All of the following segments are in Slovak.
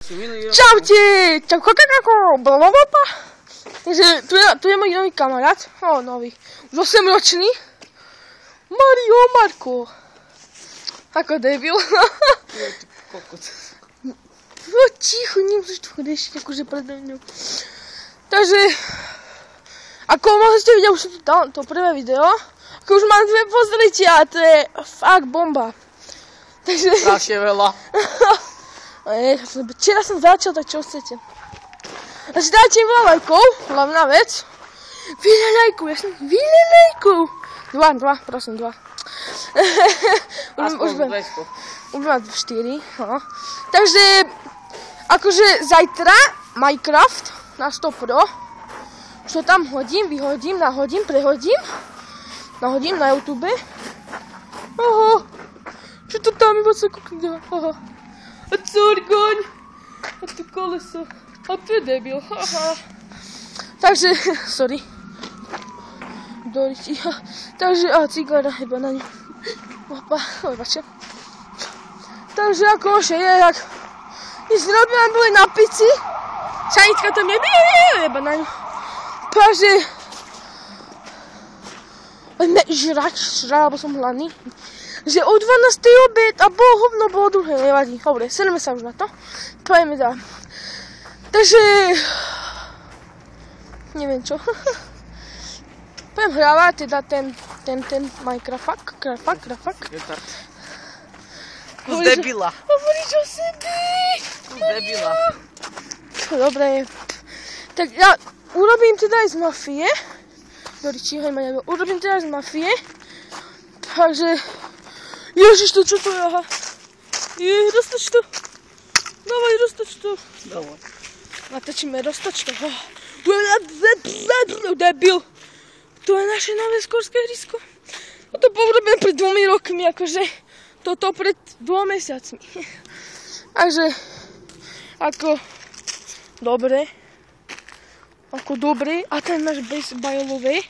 Čaute! Čau, blablabla. Takže tu je môj nový kamarát. Nový. Už 8-ročný. Mario Marko. Ako debil. No ticho, nemusíš tu chodíš, akože predo mňou. Takže, ako možno ste videli, už som tu dal to prvé video. Ako už mám 2 pozrite a to je fakt bomba. Takže... Strašne veľa. Včera som začal, tak čo chcete? Takže dajte im veľa lajkov, hlavná vec. Veľa lajkov, jasne, veľa lajkov. 2, prosím, 2. Aspoň 200. Už mám 4, no. Takže, akože zajtra Minecraft na 100 Pro. Čo tam hodím, vyhodím, nahodím, prehodím. Nahodím na YouTube. Oho, čo to tam iba sa kúkne? Oho. A Corgoň. A to koleso. A to je debil. Aha. Takže, sorry. Doriti. Takže, a cigara iba na ňu. Opa, obače. Takže ako še je, jak... My si robíme boli na pici. Šanička tam je iba na ňu. Takže... Poďme žrať, lebo som hladný. Že o 12. obed a bolo druhé, nevadí. Dobre, sedeme sa už na to. Poďme dá. Takže... Neviem čo. Poďme hrávať teda ten Minecraft. Kus debila. Hovoríš o sebe. Kus debila. Dobre. Tak ja urobím teda aj z mafie. Doriči, hej ma nebol. Urobím teda z mafie. Takže... Ježiš, to čo to je? Aha. Roztoč to. Dávaj, roztoč to. Dávaj. Natočíme, roztoč to. Debil. To je naše nové skorské hrysko. No to urobím pred 2 rokmi, akože. Toto pred 2 mesiacmi. Takže, ako dobre. Ako dobre. A ten náš bezbajlové.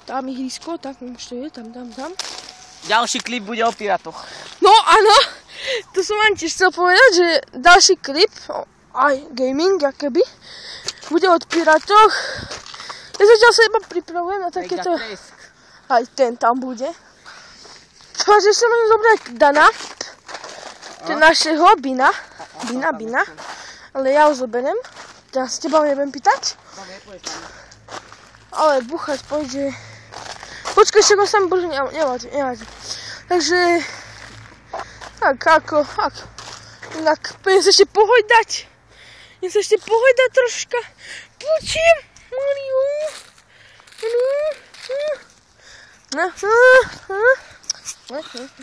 Tam je hrysko, tak to je, tam. Ďalší klip bude o pirátoch. No áno, to som vám tiež chcel povedať, že ďalší klip, aj gaming, akoby, bude od pirátoch. Ja zatiaľ sa iba pripravujem na takéto... Aj ten tam bude. Takže sa môžem zobrať Dana, ten našeho Bina. Ale ja ho zoberiem. Ja s teba nebudem pýtať. Ale buchať pôjde... Počkaj, však ho sam bože, nevadí. Takže... Tak. Inak, poďme sa ešte pohojdať. Troška. Počujem, Mario.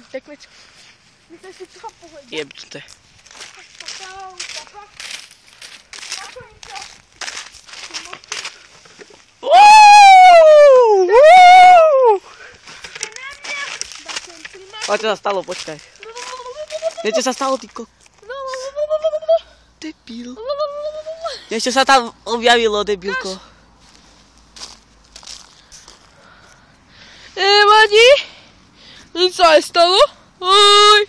Tak veď. My sa ešte trocha pohojdať. Jebte. Čo sa stalo, počkaj. Niečo sa stalo, ty debil. Niečo sa tam objavilo, debilko. Nevadí. Nič sa aj stalo. Oj.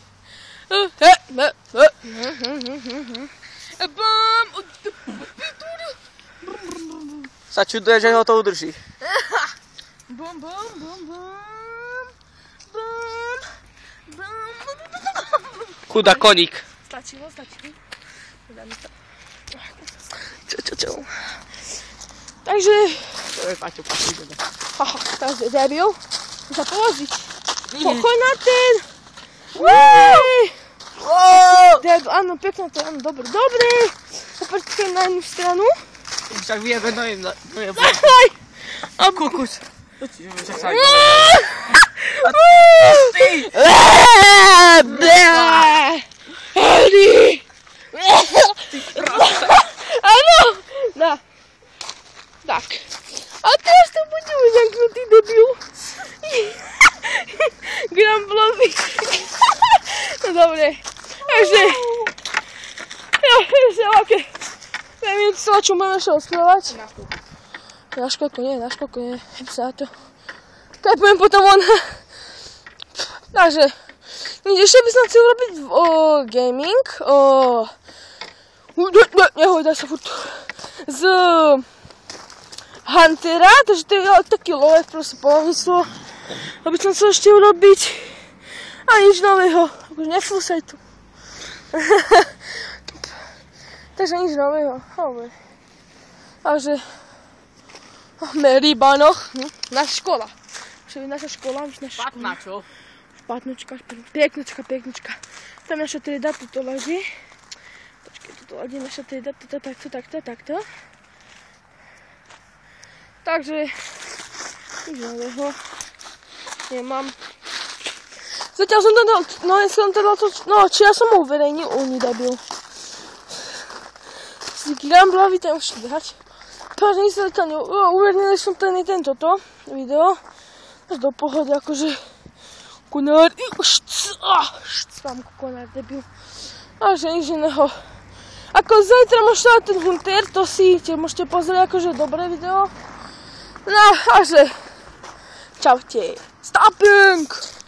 Sa čuduje, že ho to udrží. Chuda koník. Stačilo. Čo. Takže... To je Paťo, pačí. Haha, takže debil. Sa položiť. Pochoj na ten. Debil, áno, pekne to, áno, dobre. Poprčkaj na jednu stranu. Však vyjebe, no je... A kukus. Hedy! Áno! Dá. Tak. A teraz to bude uňaknutý debil. Gramblový. No dobre. Takže... ok. Neviem, čo máme ešte oslovať. Na školku nie. Hej sa na to. Tak poviem potom on. Takže, Ešte by som chcel robiť gaming. Nehojdaj sa furt. Z Huntera, takže to je taký lovec, proste povislo. Aby som chcel ešte urobiť. A nič nového. Už nefúsaj tu. Takže nič nového. Takže máme rybánoch. Naša škola. Čo je naša škola? Špatná, čo? Špatnočka, peknočka. Tam naša trieda, tuto leží. Počkej, tuto leží naša trieda, takto. Takže nič nového nemám. Zatiaľ som to dal, či ja som ho uverejnil, debil. Si Gambla, vítam už dať. Takže nič sa zatiaľ uverejnil som tento video. Až do pohody, akože konár, mám konár, debil. Takže nič iného. Ako zajtra môžete ten Hunter, to si môžete pozrieť akože dobré video. No, takže čaute. Stopping!